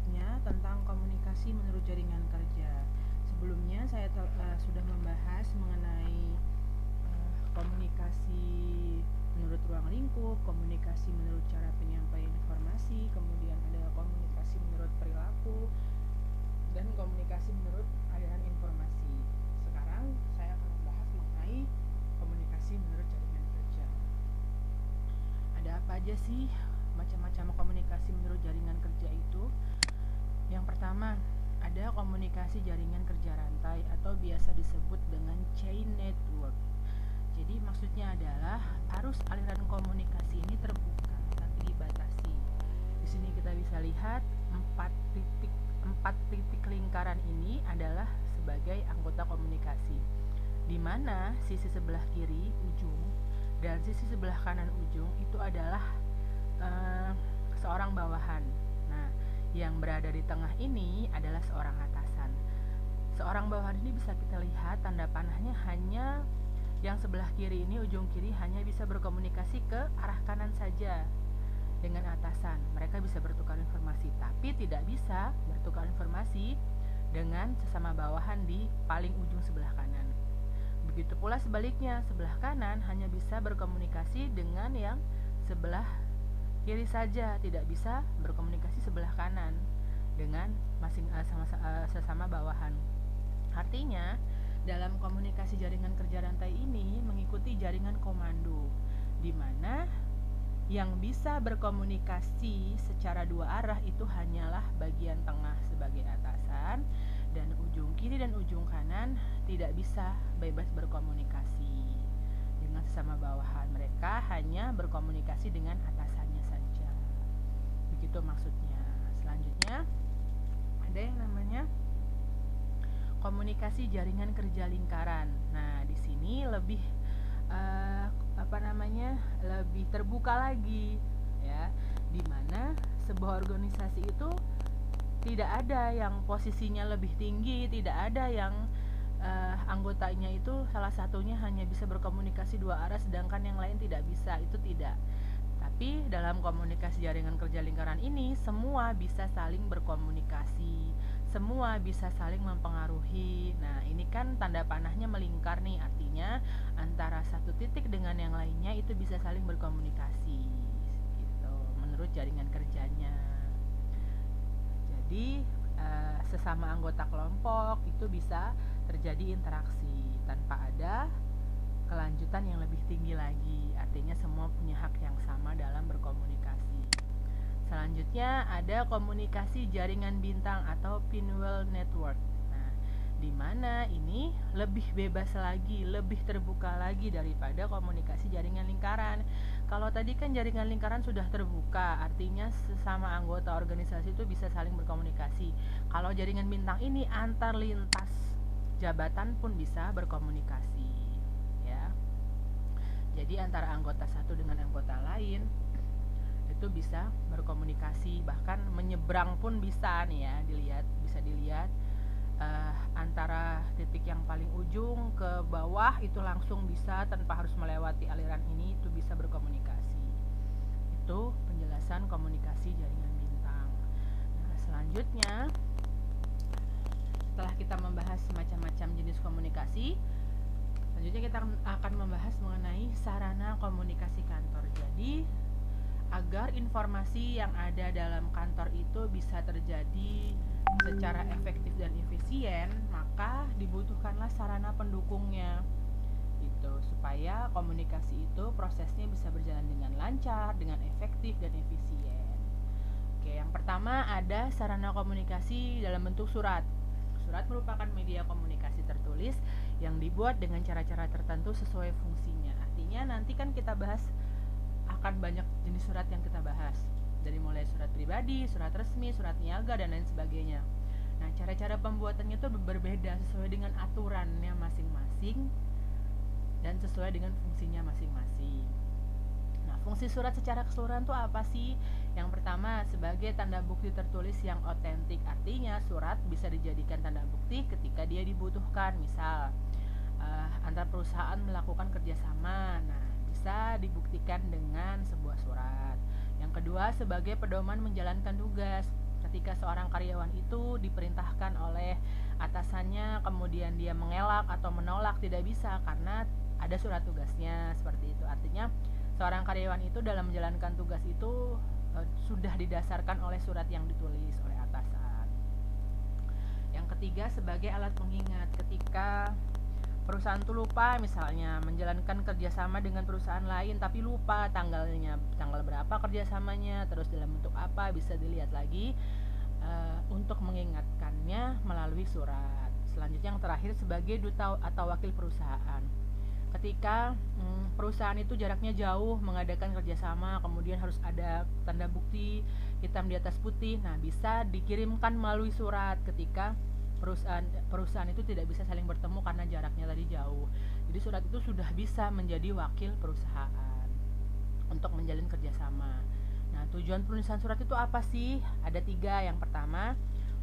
selanjutnya tentang komunikasi menurut jaringan kerja. Sebelumnya saya sudah membahas mengenai komunikasi menurut ruang lingkup, komunikasi menurut cara penyampaian informasi, kemudian ada komunikasi menurut perilaku, dan komunikasi menurut aliran informasi. Sekarang saya akan membahas mengenai komunikasi menurut jaringan kerja. Ada apa aja sih macam-macam komunikasi menurut jaringan kerja itu? Yang pertama, ada komunikasi jaringan kerja rantai atau biasa disebut dengan chain network. Jadi maksudnya adalah arus aliran komunikasi ini terbuka tapi dibatasi. Di sini kita bisa lihat empat titik lingkaran ini adalah sebagai anggota komunikasi, di mana sisi sebelah kiri ujung dan sisi sebelah kanan ujung itu adalah seorang bawahan. Nah, yang berada di tengah ini adalah seorang atasan. Seorang bawahan ini bisa kita lihat tanda panahnya hanya yang sebelah kiri ini, ujung kiri hanya bisa berkomunikasi ke arah kanan saja dengan atasan. Mereka bisa bertukar informasi, tapi tidak bisa bertukar informasi dengan sesama bawahan di paling ujung sebelah kanan. Begitu pula sebaliknya, sebelah kanan hanya bisa berkomunikasi dengan yang sebelah kiri saja, tidak bisa berkomunikasi sebelah kanan dengan sesama bawahan. Artinya, dalam komunikasi jaringan kerja rantai ini mengikuti jaringan komando, di mana yang bisa berkomunikasi secara dua arah itu hanyalah bagian tengah sebagai atasan, dan ujung kiri dan ujung kanan tidak bisa bebas berkomunikasi dengan sesama bawahan. Mereka hanya berkomunikasi dengan atasannya saja. Begitu maksudnya. Selanjutnya ada yang namanya komunikasi jaringan kerja lingkaran. Nah, di sini lebih lebih terbuka lagi, ya, dimana sebuah organisasi itu tidak ada yang posisinya lebih tinggi, tidak ada yang anggotanya itu salah satunya hanya bisa berkomunikasi dua arah sedangkan yang lain tidak bisa. Itu tidak. Tapi dalam komunikasi jaringan kerja lingkaran ini semua bisa saling berkomunikasi, semua bisa saling mempengaruhi. Nah, ini kan tanda panahnya melingkar nih, artinya antara satu titik dengan yang lainnya itu bisa saling berkomunikasi gitu, menurut jaringan kerjanya. Jadi sesama anggota kelompok itu bisa terjadi interaksi tanpa ada kelanjutan yang lebih tinggi lagi. Artinya semua punya hak yang sama dalam berkomunikasi. Selanjutnya ada komunikasi jaringan bintang atau pinwheel network. Nah, di mana ini lebih bebas lagi, lebih terbuka lagi daripada komunikasi jaringan lingkaran. Kalau tadi kan jaringan lingkaran sudah terbuka, artinya sesama anggota organisasi itu bisa saling berkomunikasi. Kalau jaringan bintang ini antar lintas jabatan pun bisa berkomunikasi, ya. Jadi antara anggota satu dengan anggota lain itu bisa berkomunikasi, bahkan menyeberang pun bisa nih ya, bisa dilihat antara titik yang paling ujung ke bawah itu langsung bisa tanpa harus melewati aliran ini, itu bisa berkomunikasi. Itu penjelasan komunikasi jaringan bintang. Nah, selanjutnya setelah kita membahas macam-macam jenis komunikasi, selanjutnya kita akan membahas mengenai sarana komunikasi kantor. Jadi agar informasi yang ada dalam kantor itu bisa terjadi secara efektif dan efisien, maka dibutuhkanlah sarana pendukungnya gitu, supaya komunikasi itu prosesnya bisa berjalan dengan lancar, dengan efektif dan efisien. Oke, yang pertama ada sarana komunikasi dalam bentuk surat. Surat merupakan media komunikasi tertulis yang dibuat dengan cara-cara tertentu sesuai fungsinya. Artinya nanti kan kita bahas akan banyak jenis surat yang kita bahas, dari mulai surat pribadi, surat resmi, surat niaga, dan lain sebagainya. Nah, cara-cara pembuatannya itu berbeda sesuai dengan aturannya masing-masing dan sesuai dengan fungsinya masing-masing. Nah, fungsi surat secara keseluruhan itu apa sih? Yang pertama, sebagai tanda bukti tertulis yang otentik. Artinya surat bisa dijadikan tanda bukti ketika dia dibutuhkan. Misal antar perusahaan melakukan kerjasama, nah bisa dibuktikan dengan sebuah surat. Yang kedua, sebagai pedoman menjalankan tugas. ketika seorang karyawan itu diperintahkan oleh atasannya, kemudian dia mengelak atau menolak, tidak bisa karena ada surat tugasnya seperti itu. Artinya seorang karyawan itu dalam menjalankan tugas itu sudah didasarkan oleh surat yang ditulis oleh atasan. Yang ketiga, sebagai alat pengingat ketika perusahaan itu lupa misalnya menjalankan kerjasama dengan perusahaan lain tapi lupa tanggal berapa kerjasamanya, terus dalam bentuk apa, bisa dilihat lagi untuk mengingatkannya melalui surat. Selanjutnya yang terakhir, sebagai duta atau wakil perusahaan. Ketika perusahaan itu jaraknya jauh mengadakan kerjasama, kemudian harus ada tanda bukti hitam di atas putih, nah bisa dikirimkan melalui surat ketika perusahaan itu tidak bisa saling bertemu karena jaraknya tadi jauh. Jadi surat itu sudah bisa menjadi wakil perusahaan untuk menjalin kerjasama. Nah, tujuan penulisan surat itu apa sih? Ada 3. Yang pertama,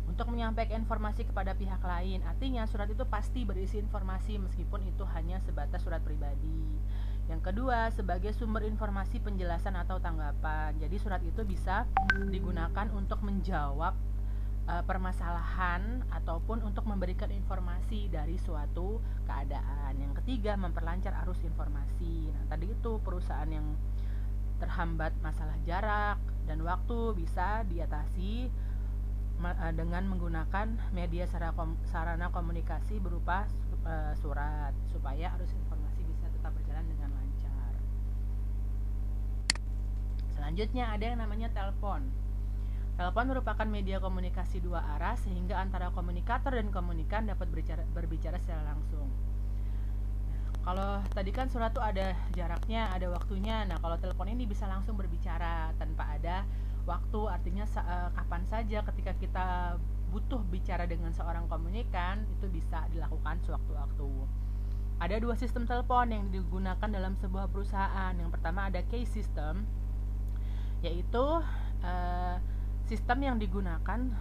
untuk menyampaikan informasi kepada pihak lain. Artinya surat itu pasti berisi informasi meskipun itu hanya sebatas surat pribadi. Yang kedua, sebagai sumber informasi, penjelasan atau tanggapan. Jadi surat itu bisa digunakan untuk menjawab permasalahan ataupun untuk memberikan informasi dari suatu keadaan. Yang ketiga, memperlancar arus informasi. Nah, tadi itu perusahaan yang terhambat masalah jarak dan waktu bisa diatasi dengan menggunakan media sarana komunikasi berupa surat supaya arus informasi bisa tetap berjalan dengan lancar. Selanjutnya ada yang namanya telepon. Telepon merupakan media komunikasi 2 arah sehingga antara komunikator dan komunikan dapat berbicara secara langsung. Kalau tadi kan surat tuh ada jaraknya, ada waktunya. Nah, kalau telepon ini bisa langsung berbicara tanpa ada waktu, artinya kapan saja ketika kita butuh bicara dengan seorang komunikan itu bisa dilakukan sewaktu-waktu. Ada 2 sistem telepon yang digunakan dalam sebuah perusahaan. Yang pertama ada case system, yaitu sistem yang digunakan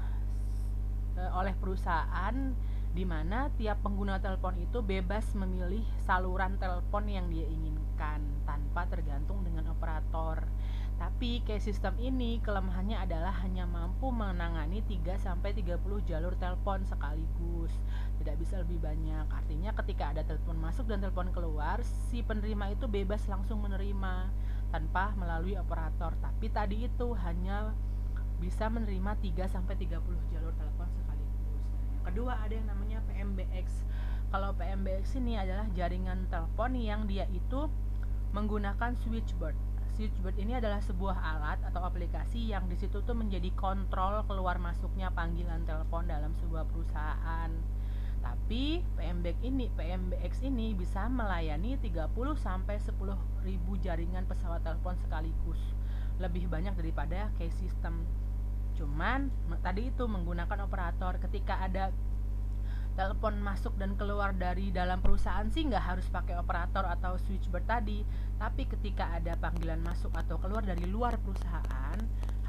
oleh perusahaan di mana tiap pengguna telepon itu bebas memilih saluran telepon yang dia inginkan tanpa tergantung dengan operator. Tapi case system ini kelemahannya adalah hanya mampu menangani 3-30 jalur telepon sekaligus. Tidak bisa lebih banyak. Artinya ketika ada telepon masuk dan telepon keluar, si penerima itu bebas langsung menerima tanpa melalui operator. Tapi tadi itu hanya bisa menerima 3-30 jalur telepon sekaligus. Yang kedua ada yang namanya PMBX. Kalau PMBX ini adalah jaringan telepon yang dia itu menggunakan switchboard. Switchboard ini adalah sebuah alat atau aplikasi yang di situ tuh menjadi kontrol keluar masuknya panggilan telepon dalam sebuah perusahaan. Tapi PMBX ini bisa melayani 30-10.000 jaringan pesawat telepon sekaligus. Lebih banyak daripada case system. Cuman tadi itu menggunakan operator. Ketika ada telepon masuk dan keluar dari dalam perusahaan sih nggak harus pakai operator atau switchboard tadi, tapi ketika ada panggilan masuk atau keluar dari luar perusahaan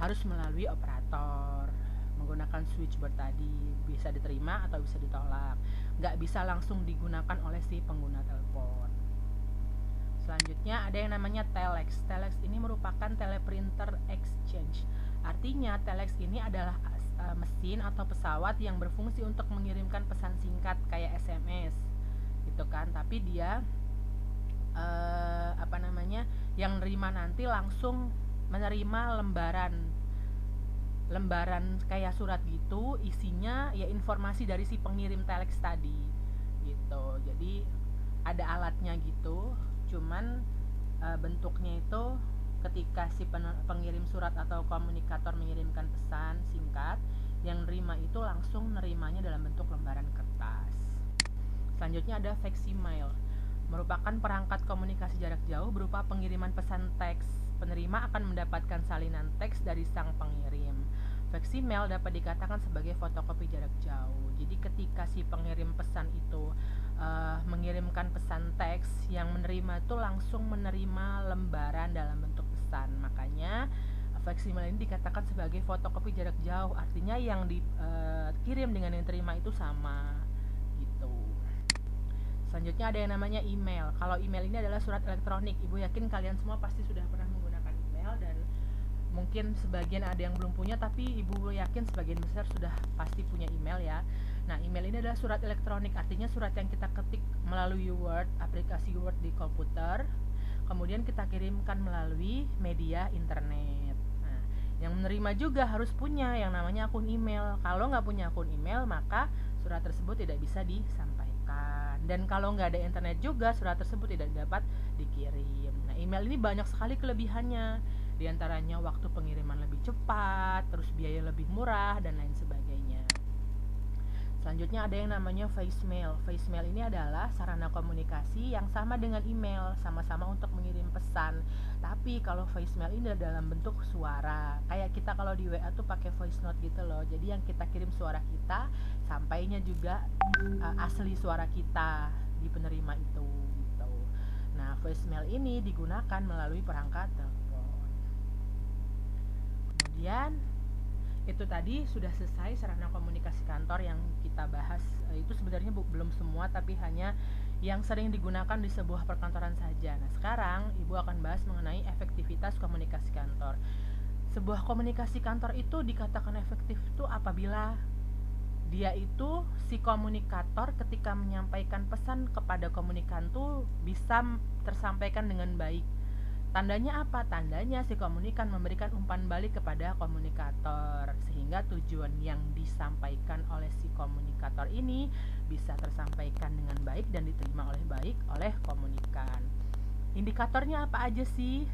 harus melalui operator menggunakan switchboard tadi, bisa diterima atau bisa ditolak, nggak bisa langsung digunakan oleh si pengguna telepon. Selanjutnya ada yang namanya telex. Telex ini merupakan teleprinter exchange. Artinya telex ini adalah mesin atau pesawat yang berfungsi untuk mengirimkan pesan singkat kayak SMS gitu kan, tapi dia yang nerima nanti langsung menerima lembaran kayak surat gitu, isinya ya informasi dari si pengirim telex tadi gitu. Jadi ada alatnya gitu, cuman bentuknya itu ketika si pengirim surat atau komunikator mengirimkan pesan singkat, yang nerima itu langsung nerimanya dalam bentuk lembaran kertas. Selanjutnya ada facsimiles, merupakan perangkat komunikasi jarak jauh berupa pengiriman pesan teks. Penerima akan mendapatkan salinan teks dari sang pengirim. Facsimile dapat dikatakan sebagai fotokopi jarak jauh. Jadi ketika si pengirim pesan itu mengirimkan pesan teks, yang menerima itu langsung menerima lembaran dalam bentuk pesan. Makanya faksimile ini dikatakan sebagai fotokopi jarak jauh, artinya yang dikirim dengan yang diterima itu sama gitu. Selanjutnya ada yang namanya email. Kalau email ini adalah surat elektronik. Ibu yakin kalian semua pasti sudah pernah menggunakan email dan mungkin sebagian ada yang belum punya, tapi Ibu yakin sebagian besar sudah pasti punya email ya. Nah, email ini adalah surat elektronik, artinya surat yang kita ketik melalui Word, aplikasi Word di komputer, kemudian kita kirimkan melalui media internet. Nah, yang menerima juga harus punya yang namanya akun email. Kalau nggak punya akun email, maka surat tersebut tidak bisa disampaikan. Dan kalau nggak ada internet juga, surat tersebut tidak dapat dikirim. Nah, email ini banyak sekali kelebihannya. Di antaranya waktu pengiriman lebih cepat, terus biaya lebih murah, dan lain sebagainya. Selanjutnya ada yang namanya voicemail. Voicemail ini adalah sarana komunikasi yang sama dengan email, sama-sama untuk mengirim pesan. Tapi kalau voicemail ini dalam bentuk suara. Kayak kita kalau di WA tuh pakai voice note gitu loh. Jadi yang kita kirim suara kita, sampainya juga asli suara kita di penerima itu gitu. Nah, voicemail ini digunakan melalui perangkat telepon. Kemudian itu tadi sudah selesai sarana komunikasi kantor yang kita bahas. Itu sebenarnya belum semua, tapi hanya yang sering digunakan di sebuah perkantoran saja. Nah, sekarang Ibu akan bahas mengenai efektivitas komunikasi kantor. Sebuah komunikasi kantor itu dikatakan efektif itu apabila dia itu, si komunikator ketika menyampaikan pesan kepada komunikan tuh bisa tersampaikan dengan baik. Tandanya apa? Tandanya si komunikan memberikan umpan balik kepada komunikator, sehingga tujuan yang disampaikan oleh si komunikator ini bisa tersampaikan dengan baik dan diterima oleh baik oleh komunikan. Indikatornya apa aja sih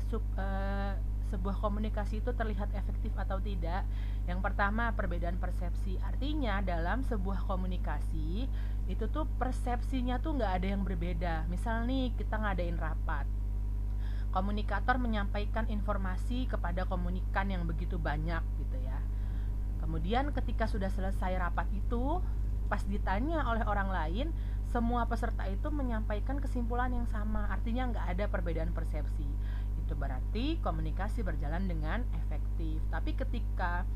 sebuah komunikasi itu terlihat efektif atau tidak? Yang pertama, perbedaan persepsi. Artinya dalam sebuah komunikasi itu tuh persepsinya tuh nggak ada yang berbeda. Misal nih kita ngadain rapat, komunikator menyampaikan informasi kepada komunikan yang begitu banyak gitu ya. Kemudian ketika sudah selesai rapat itu, pas ditanya oleh orang lain, semua peserta itu menyampaikan kesimpulan yang sama. Artinya nggak ada perbedaan persepsi. Itu berarti komunikasi berjalan dengan efektif. Tapi ketika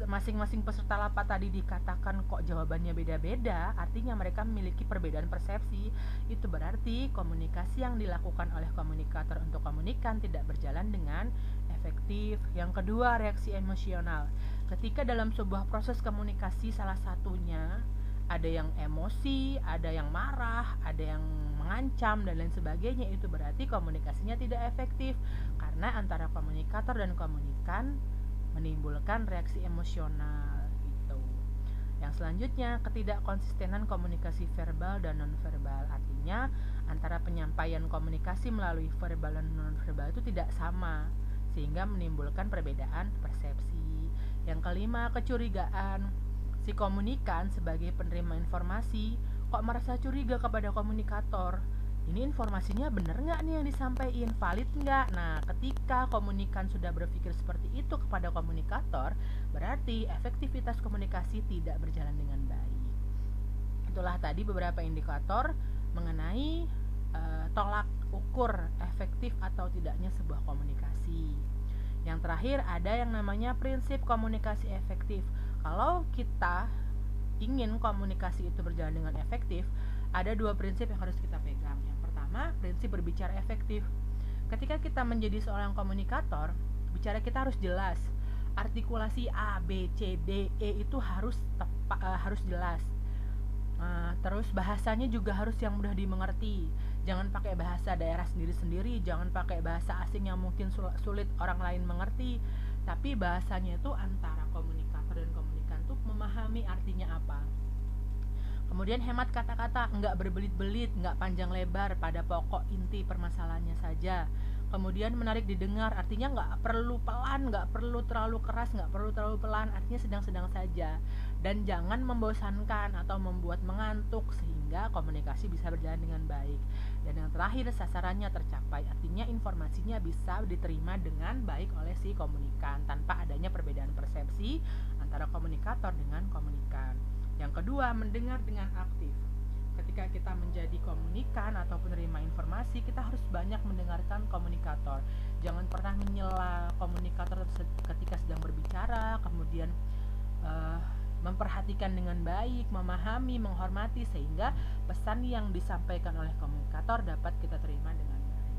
masing-masing peserta rapat tadi dikatakan kok jawabannya beda-beda, artinya mereka memiliki perbedaan persepsi. Itu berarti komunikasi yang dilakukan oleh komunikator untuk komunikan tidak berjalan dengan efektif. Yang kedua, reaksi emosional. Ketika dalam sebuah proses komunikasi salah satunya ada yang emosi, ada yang marah, ada yang mengancam dan lain sebagainya, itu berarti komunikasinya tidak efektif karena antara komunikator dan komunikan menimbulkan reaksi emosional gitu. Yang selanjutnya, ketidakkonsistenan komunikasi verbal dan nonverbal. Artinya antara penyampaian komunikasi melalui verbal dan nonverbal itu tidak sama, sehingga menimbulkan perbedaan persepsi. Yang kelima, kecurigaan. Si komunikan sebagai penerima informasi kok merasa curiga kepada komunikator. Ini informasinya benar nggak nih yang disampaikan, valid nggak? Nah, ketika komunikan sudah berpikir seperti itu kepada komunikator, berarti efektivitas komunikasi tidak berjalan dengan baik. Itulah tadi beberapa indikator mengenai tolak ukur efektif atau tidaknya sebuah komunikasi. Yang terakhir ada yang namanya prinsip komunikasi efektif. Kalau kita ingin komunikasi itu berjalan dengan efektif, ada dua prinsip yang harus kita pegang. Yang pertama, prinsip berbicara efektif. Ketika kita menjadi seorang komunikator, bicara kita harus jelas. Artikulasi A, B, C, D, E itu harus jelas. Terus bahasanya juga harus yang mudah dimengerti. Jangan pakai bahasa daerah sendiri-sendiri, jangan pakai bahasa asing yang mungkin sulit orang lain mengerti. Tapi bahasanya itu antara komunikator dan komunikan tuh memahami artinya apa. Kemudian hemat kata-kata, nggak berbelit-belit, nggak panjang lebar, pada pokok inti permasalahannya saja. Kemudian menarik didengar, artinya nggak perlu pelan, nggak perlu terlalu keras, nggak perlu terlalu pelan, artinya sedang-sedang saja. Dan jangan membosankan atau membuat mengantuk sehingga komunikasi bisa berjalan dengan baik. Dan yang terakhir, sasarannya tercapai, artinya informasinya bisa diterima dengan baik oleh si komunikan tanpa adanya perbedaan persepsi antara komunikator dengan komunikan. Yang kedua, mendengar dengan aktif. Ketika kita menjadi komunikan atau penerima informasi, kita harus banyak mendengarkan komunikator. Jangan pernah menyela komunikator ketika sedang berbicara, kemudian memperhatikan dengan baik, memahami, menghormati, sehingga pesan yang disampaikan oleh komunikator dapat kita terima dengan baik.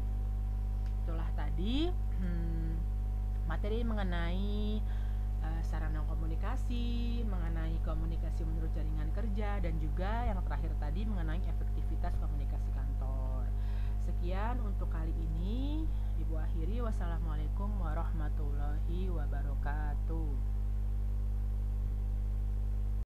Itulah tadi materi mengenai sarana komunikasi, mengenai komunikasi menurut jaringan kerja, dan juga yang terakhir tadi mengenai efektivitas komunikasi kantor. Sekian untuk kali ini. Ibu akhiri, wassalamualaikum warahmatullahi wabarakatuh.